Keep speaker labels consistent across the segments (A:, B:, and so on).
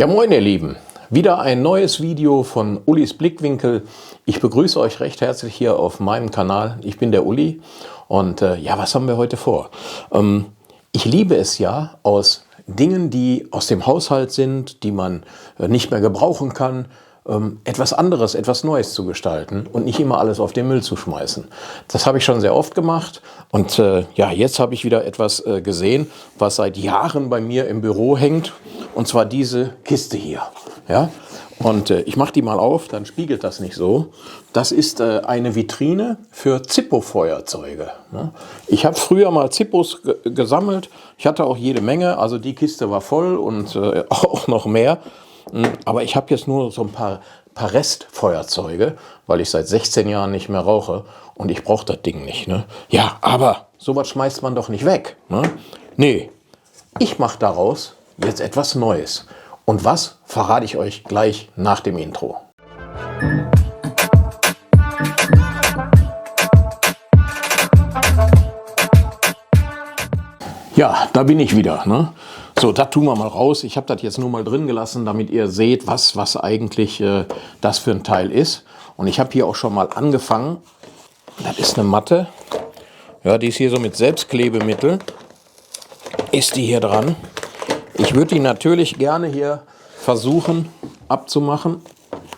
A: Ja, moin ihr Lieben, wieder ein neues Video von Ulis Blickwinkel. Ich begrüße euch recht herzlich hier auf meinem Kanal. Ich bin der Uli und ja, was haben wir heute vor? Ich liebe es ja, aus Dingen, die aus dem Haushalt sind, die man nicht mehr gebrauchen kann, etwas anderes, etwas Neues zu gestalten und nicht immer alles auf den Müll zu schmeißen. Das habe ich schon sehr oft gemacht und ja, jetzt habe ich wieder etwas gesehen, was seit Jahren bei mir im Büro hängt, und zwar diese Kiste hier. Ja? Und ich mache die mal auf, dann spiegelt das nicht so. Das ist eine Vitrine für Zippo-Feuerzeuge. Ne? Ich habe früher mal Zippos gesammelt, ich hatte auch jede Menge, also die Kiste war voll und auch noch mehr. Aber ich habe jetzt nur so ein paar Restfeuerzeuge, weil ich seit 16 Jahren nicht mehr rauche und ich brauche das Ding nicht. Ne? Ja, aber sowas schmeißt man doch nicht weg. Ne? Nee, ich mache daraus jetzt etwas Neues. Und was, verrate ich euch gleich nach dem Intro. Ja, da bin ich wieder. Ne? So, das tun wir mal raus. Ich habe das jetzt nur mal drin gelassen, damit ihr seht, was eigentlich das für ein Teil ist. Und ich habe hier auch schon mal angefangen. Das ist eine Matte. Ja, die ist hier so mit Selbstklebemittel. Ist die hier dran. Ich würde die natürlich gerne hier versuchen abzumachen,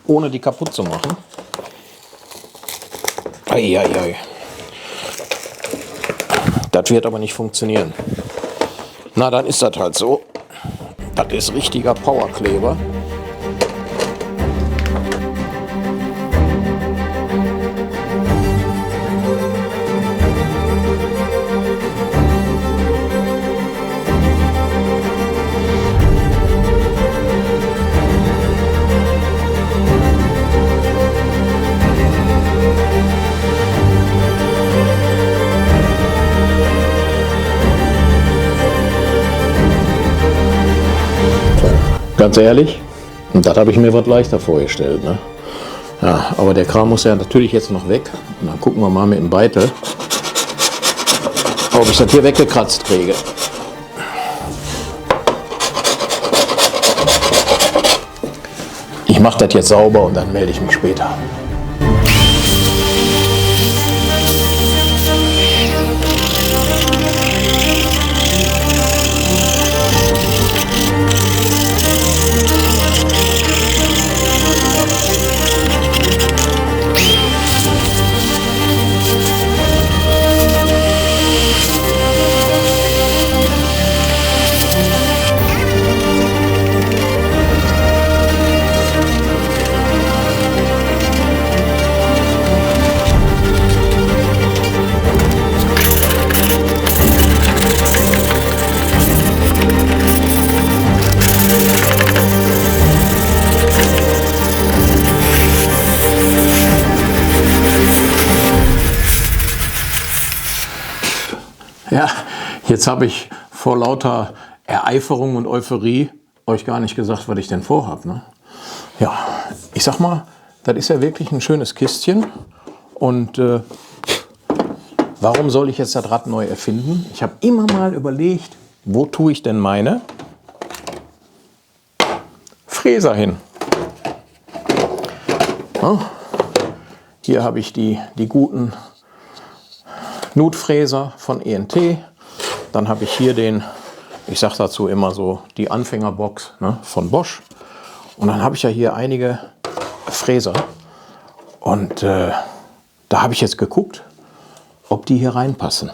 A: ohne die kaputt zu machen. Eieiei. Das wird aber nicht funktionieren. Na, dann ist das halt so. Das ist richtiger Powerkleber. Ganz ehrlich, und das habe ich mir was leichter vorgestellt. Ne? Ja, aber der Kram muss ja natürlich jetzt noch weg. Und dann gucken wir mal mit dem Beitel, ob ich das hier weggekratzt kriege. Ich mache das jetzt sauber und dann melde ich mich später. Ja, jetzt habe ich vor lauter Ereiferung und Euphorie euch gar nicht gesagt, was ich denn vorhabe. Ne? Ja, ich sag mal, das ist ja wirklich ein schönes Kistchen. Und warum soll ich jetzt das Rad neu erfinden? Ich habe immer mal überlegt, wo tue ich denn meine Fräser hin? Ja, hier habe ich die guten Nutfräser von ENT. Dann habe ich hier den, ich sage dazu immer so, die Anfängerbox, ne, von Bosch. Und dann habe ich ja hier einige Fräser. Und da habe ich jetzt geguckt, ob die hier reinpassen.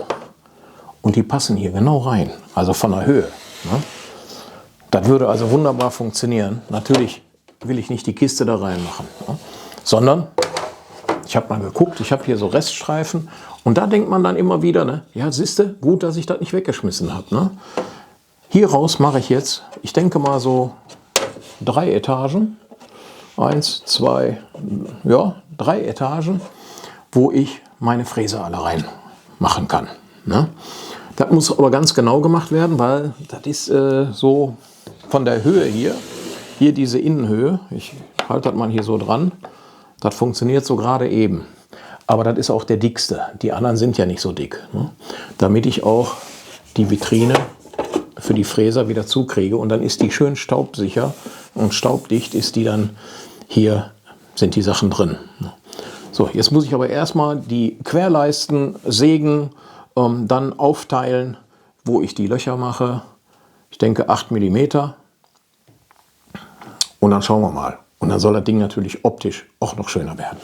A: Und die passen hier genau rein, also von der Höhe. Ne? Das würde also wunderbar funktionieren. Natürlich will ich nicht die Kiste da reinmachen, ne? Sondern ich habe mal geguckt, ich habe hier so Reststreifen und da denkt man dann immer wieder, ne, ja, siehste, gut, dass ich das nicht weggeschmissen habe. Ne? Hieraus mache ich jetzt, ich denke mal so 3 Etagen, 1, 2, ja, 3 Etagen, wo ich meine Fräser alle rein machen kann. Ne? Das muss aber ganz genau gemacht werden, weil das ist so von der Höhe hier diese Innenhöhe, ich halte das mal hier so dran, das funktioniert so gerade eben. Aber das ist auch der dickste. Die anderen sind ja nicht so dick. Ne? Damit ich auch die Vitrine für die Fräser wieder zukriege und dann ist die schön staubsicher und staubdicht ist die dann, hier sind die Sachen drin. So, jetzt muss ich aber erstmal die Querleisten sägen, dann aufteilen, wo ich die Löcher mache. Ich denke 8 mm. Und dann schauen wir mal. Und dann soll das Ding natürlich optisch auch noch schöner werden.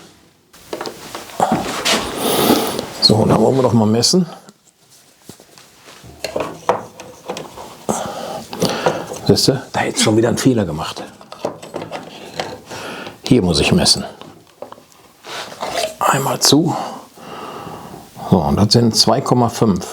A: So, und dann wollen wir doch mal messen. Siehst du, da hätte ich schon wieder einen Fehler gemacht. Hier muss ich messen. Einmal zu. So, und das sind 2,5.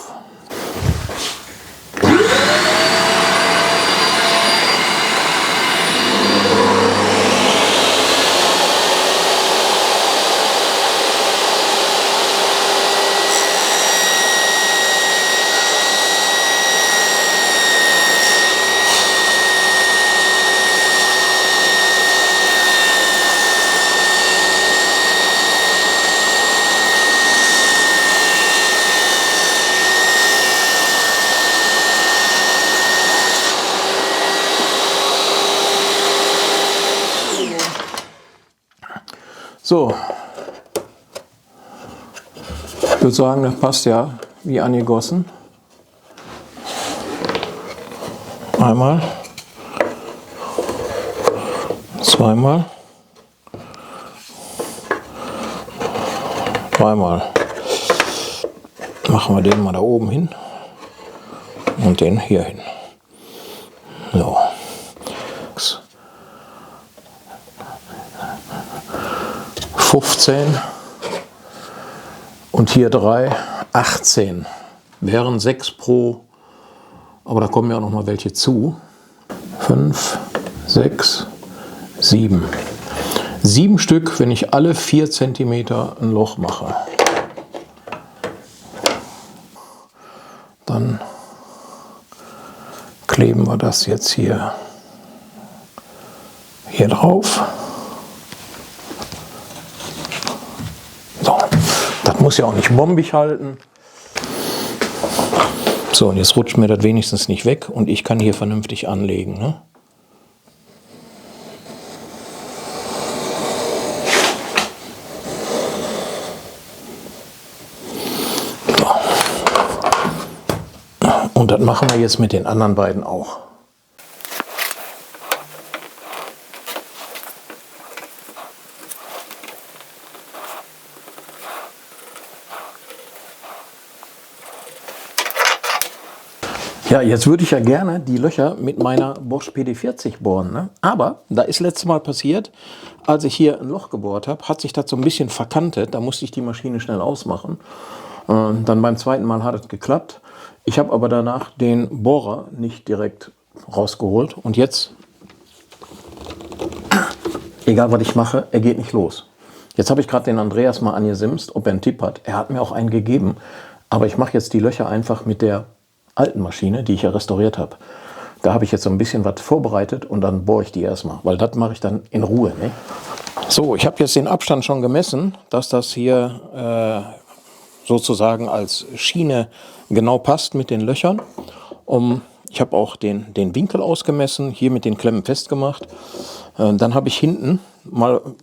A: So, ich würde sagen, das passt ja wie angegossen. Einmal, zweimal, dreimal. Machen wir den mal da oben hin und den hier hin. So. 15 und hier 3, 18. Wären 6 pro, aber da kommen ja auch noch mal welche zu. 5, 6, 7. 7 Stück, wenn ich alle 4 cm ein Loch mache. Dann kleben wir das jetzt hier drauf. So, das muss ja auch nicht bombig halten. So, und jetzt rutscht mir das wenigstens nicht weg und ich kann hier vernünftig anlegen, ne? So. Und das machen wir jetzt mit den anderen beiden auch. Ja, jetzt würde ich ja gerne die Löcher mit meiner Bosch PD40 bohren, ne? Aber da ist letztes Mal passiert, als ich hier ein Loch gebohrt habe, hat sich das so ein bisschen verkantet. Da musste ich die Maschine schnell ausmachen. Dann beim zweiten Mal hat es geklappt. Ich habe aber danach den Bohrer nicht direkt rausgeholt. Und jetzt, egal was ich mache, er geht nicht los. Jetzt habe ich gerade den Andreas mal angesimst, ob er einen Tipp hat. Er hat mir auch einen gegeben. Aber ich mache jetzt die Löcher einfach mit der alten Maschine, die ich ja restauriert habe. Da habe ich jetzt so ein bisschen was vorbereitet und dann bohre ich die erstmal, weil das mache ich dann in Ruhe. Ne? So, ich habe jetzt den Abstand schon gemessen, dass das hier sozusagen als Schiene genau passt mit den Löchern. Ich habe auch den Winkel ausgemessen, hier mit den Klemmen festgemacht. Dann habe ich hinten,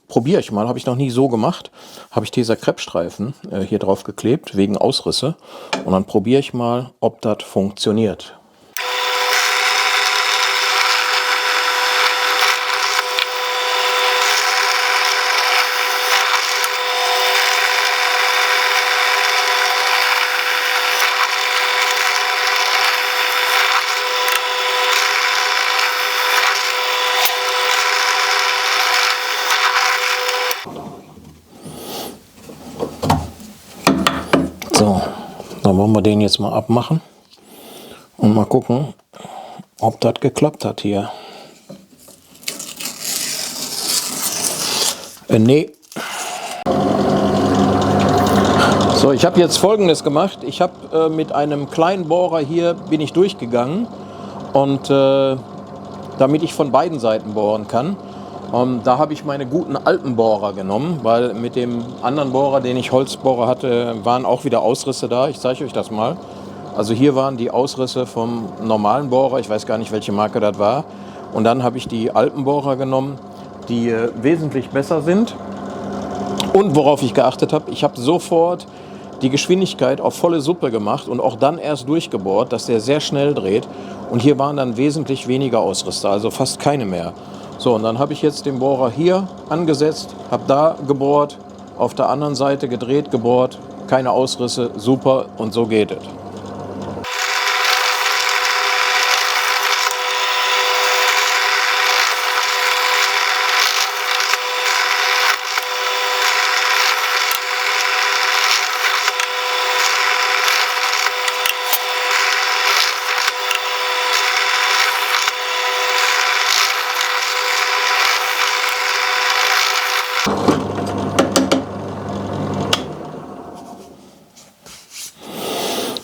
A: probiere ich mal, habe ich noch nie so gemacht, habe ich dieser Kreppstreifen hier drauf geklebt, wegen Ausrisse. Und dann probiere ich mal, ob das funktioniert. So, dann wollen wir den jetzt mal abmachen und mal gucken, ob das geklappt hat hier. Nee. So, ich habe jetzt Folgendes gemacht. Ich habe mit einem kleinen Bohrer hier bin ich durchgegangen und damit ich von beiden Seiten bohren kann. Da habe ich meine guten alten Bohrer genommen, weil mit dem anderen Bohrer, den ich Holzbohrer hatte, waren auch wieder Ausrisse da. Ich zeige euch das mal. Also hier waren die Ausrisse vom normalen Bohrer, ich weiß gar nicht, welche Marke das war. Und dann habe ich die Alpenbohrer genommen, die wesentlich besser sind. Und worauf ich geachtet habe, ich habe sofort die Geschwindigkeit auf volle Suppe gemacht und auch dann erst durchgebohrt, dass der sehr schnell dreht. Und hier waren dann wesentlich weniger Ausrüster, also fast keine mehr. So, und dann habe ich jetzt den Bohrer hier angesetzt, habe da gebohrt, auf der anderen Seite gedreht, gebohrt, keine Ausrisse, super, und so geht es.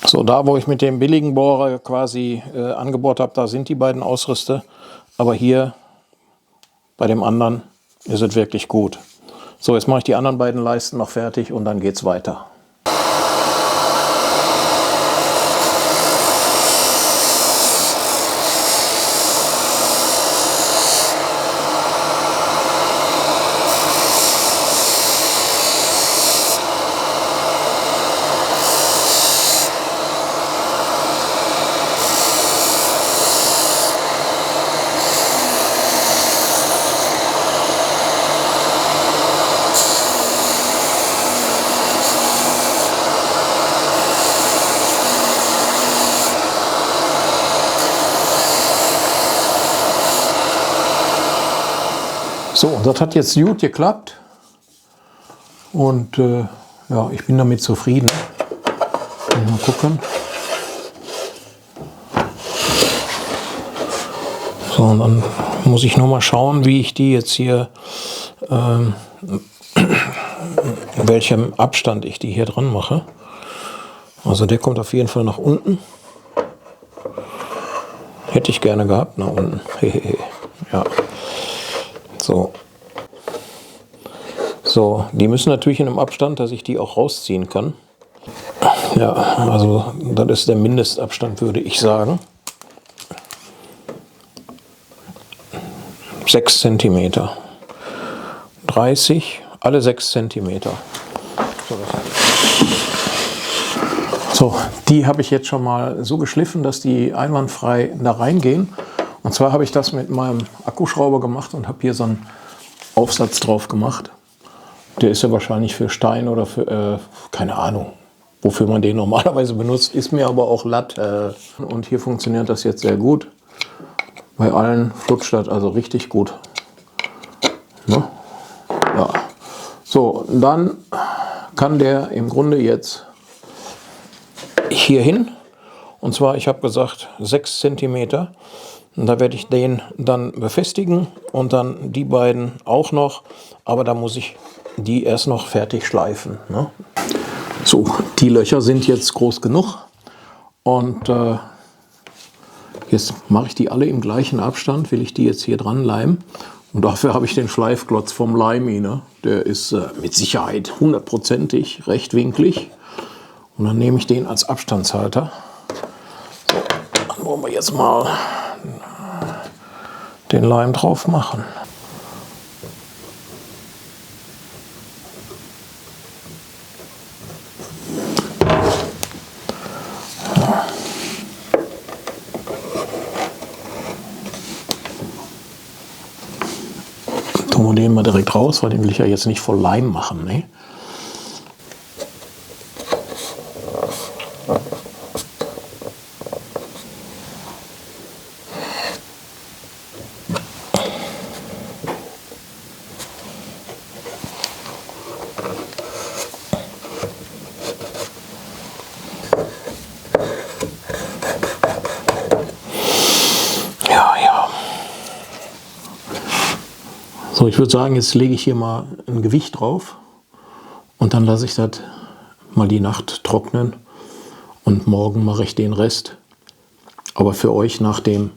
A: So, da wo ich mit dem billigen Bohrer quasi angebohrt habe, da sind die beiden Ausrüste. Aber hier bei dem anderen ist es wirklich gut. So, jetzt mache ich die anderen beiden Leisten noch fertig und dann geht's weiter. So, das hat jetzt gut geklappt und ja, ich bin damit zufrieden. Mal gucken. So, und dann muss ich noch mal schauen, wie ich die jetzt hier, in welchem Abstand ich die hier dran mache. Also der kommt auf jeden Fall nach unten. Hätte ich gerne gehabt, nach unten. Ja. So. So, die müssen natürlich in einem Abstand, dass ich die auch rausziehen kann. Ja, also das ist der Mindestabstand, würde ich sagen. 6 cm. 30, alle 6 cm. So, die habe ich jetzt schon mal so geschliffen, dass die einwandfrei da reingehen. Und zwar habe ich das mit meinem Akkuschrauber gemacht und habe hier so einen Aufsatz drauf gemacht. Der ist ja wahrscheinlich für Stein oder für, keine Ahnung, wofür man den normalerweise benutzt, ist mir aber auch Latte. Und hier funktioniert das jetzt sehr gut. Bei allen flutscht das also richtig gut. Ne? Ja. So, dann kann der im Grunde jetzt hier hin. Und zwar, ich habe gesagt, 6 cm. Und da werde ich den dann befestigen und dann die beiden auch noch. Aber da muss ich die erst noch fertig schleifen. Ne? So, die Löcher sind jetzt groß genug. Und jetzt mache ich die alle im gleichen Abstand, will ich die jetzt hier dran leimen. Und dafür habe ich den Schleifklotz vom Leimi. Ne? Der ist mit Sicherheit 100%ig rechtwinklig. Und dann nehme ich den als Abstandshalter. So, dann wollen wir jetzt mal den Leim drauf machen. Tun wir den mal direkt raus, weil den will ich ja jetzt nicht voll Leim machen. Ne? So, ich würde sagen, jetzt lege ich hier mal ein Gewicht drauf und dann lasse ich das mal die Nacht trocknen und morgen mache ich den Rest. Aber für euch nach dem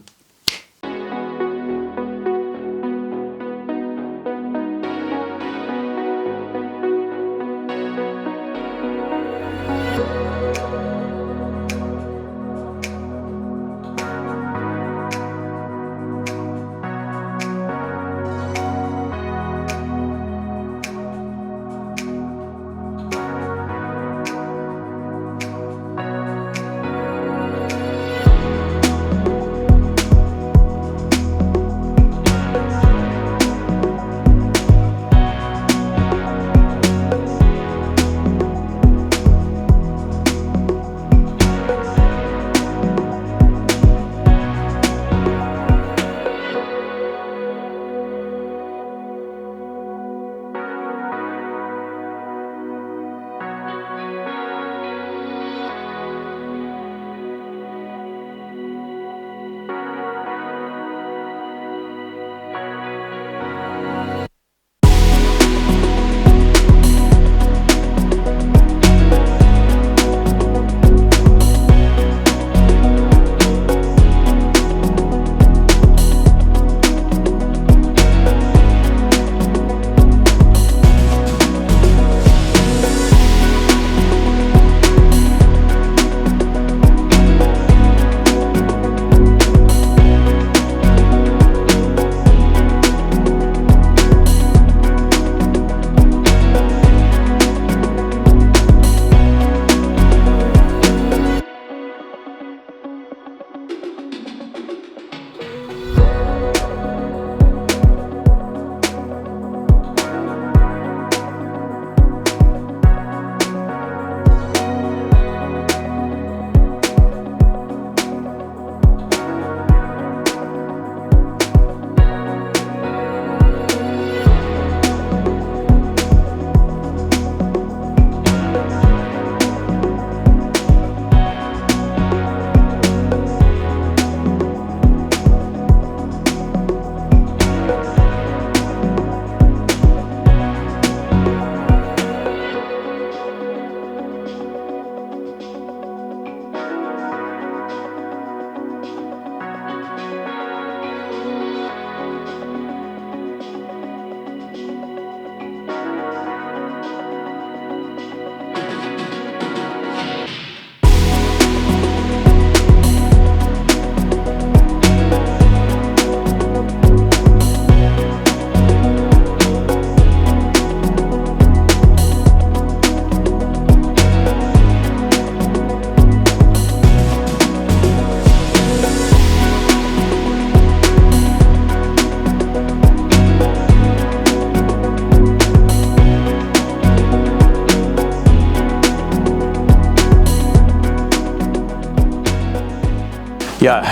A: Ja,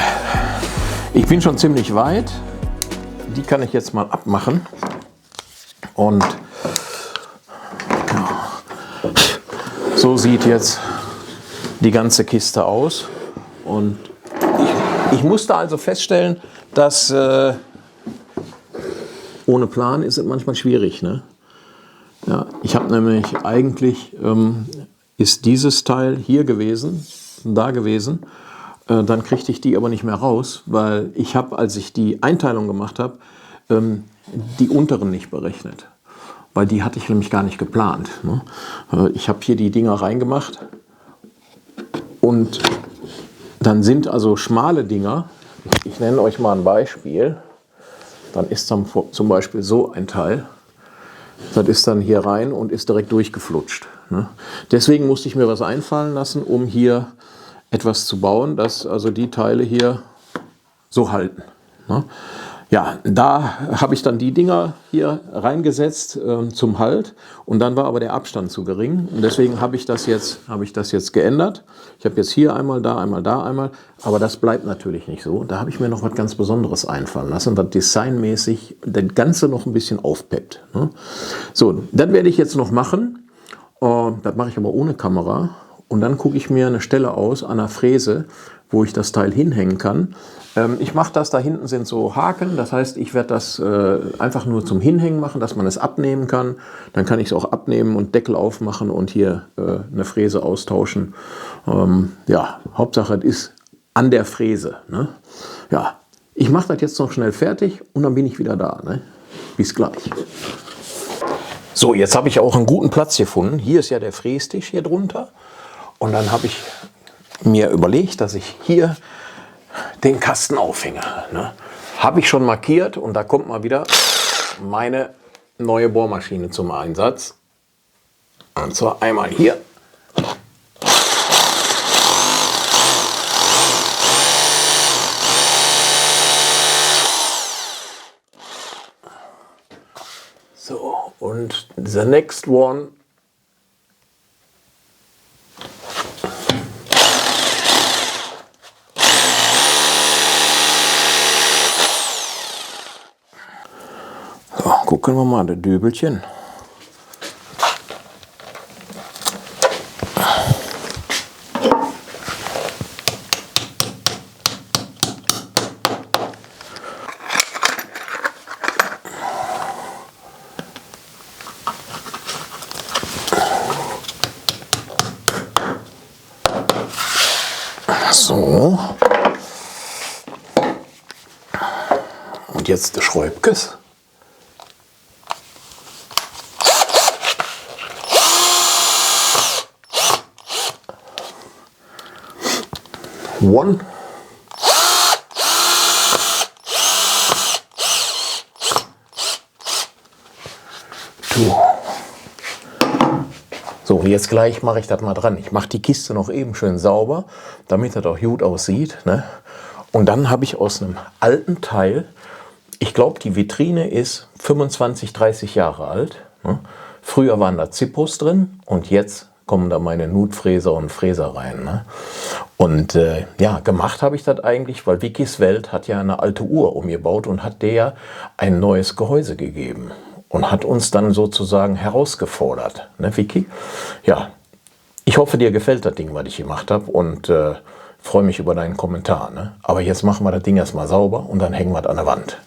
A: ich bin schon ziemlich weit. Die kann ich jetzt mal abmachen. Und ja, so sieht jetzt die ganze Kiste aus. Und ich musste also feststellen, dass ohne Plan ist es manchmal schwierig, ne? Ja, ich habe nämlich eigentlich, ist dieses Teil hier gewesen, da gewesen. Dann kriegte ich die aber nicht mehr raus, weil ich habe, als ich die Einteilung gemacht habe, die unteren nicht berechnet. Weil die hatte ich nämlich gar nicht geplant, ne? Ich habe hier die Dinger reingemacht und dann sind also schmale Dinger, ich nenne euch mal ein Beispiel, dann ist dann zum Beispiel so ein Teil, das ist dann hier rein und ist direkt durchgeflutscht, ne? Deswegen musste ich mir was einfallen lassen, um hier etwas zu bauen, dass also die Teile hier so halten, ne? Ja, da habe ich dann die Dinger hier reingesetzt zum Halt und dann war aber der Abstand zu gering und deswegen habe ich das jetzt geändert. Ich habe jetzt hier einmal, da einmal, aber das bleibt natürlich nicht so. Da habe ich mir noch was ganz Besonderes einfallen lassen, was designmäßig das Ganze noch ein bisschen aufpeppt, ne? So, das werde ich jetzt noch machen. Das mache ich aber ohne Kamera und dann gucke ich mir eine Stelle aus an der Fräse, wo ich das Teil hinhängen kann. Ich mache das, da hinten sind so Haken, das heißt, ich werde das einfach nur zum Hinhängen machen, dass man es abnehmen kann. Dann kann ich es auch abnehmen und Deckel aufmachen und hier eine Fräse austauschen. Ja, Hauptsache es ist an der Fräse, ne? Ja, ich mache das jetzt noch schnell fertig und dann bin ich wieder da, ne? Bis gleich. So, jetzt habe ich auch einen guten Platz gefunden. Hier ist ja der Frästisch hier drunter. Und dann habe ich mir überlegt, dass ich hier den Kasten aufhänge, ne? Habe ich schon markiert und da kommt mal wieder meine neue Bohrmaschine zum Einsatz. Und zwar einmal hier. So, und the next one. Gucken wir mal, das Dübelchen. So. Und jetzt der Schräubkes. One. Two. So, jetzt gleich mache ich das mal dran. Ich mache die Kiste noch eben schön sauber, damit das auch gut aussieht, ne? Und dann habe ich aus einem alten Teil, ich glaube, die Vitrine ist 25, 30 Jahre alt, ne? Früher waren da Zippos drin und jetzt kommen da meine Nutfräser und Fräser rein, ne? Und ja, gemacht habe ich das eigentlich, weil Vickys Welt hat ja eine alte Uhr umgebaut und hat der ein neues Gehäuse gegeben und hat uns dann sozusagen herausgefordert, ne, Vicky? Ja, ich hoffe, dir gefällt das Ding, was ich gemacht habe und freue mich über deinen Kommentar, ne? Aber jetzt machen wir das Ding erstmal sauber und dann hängen wir es an der Wand.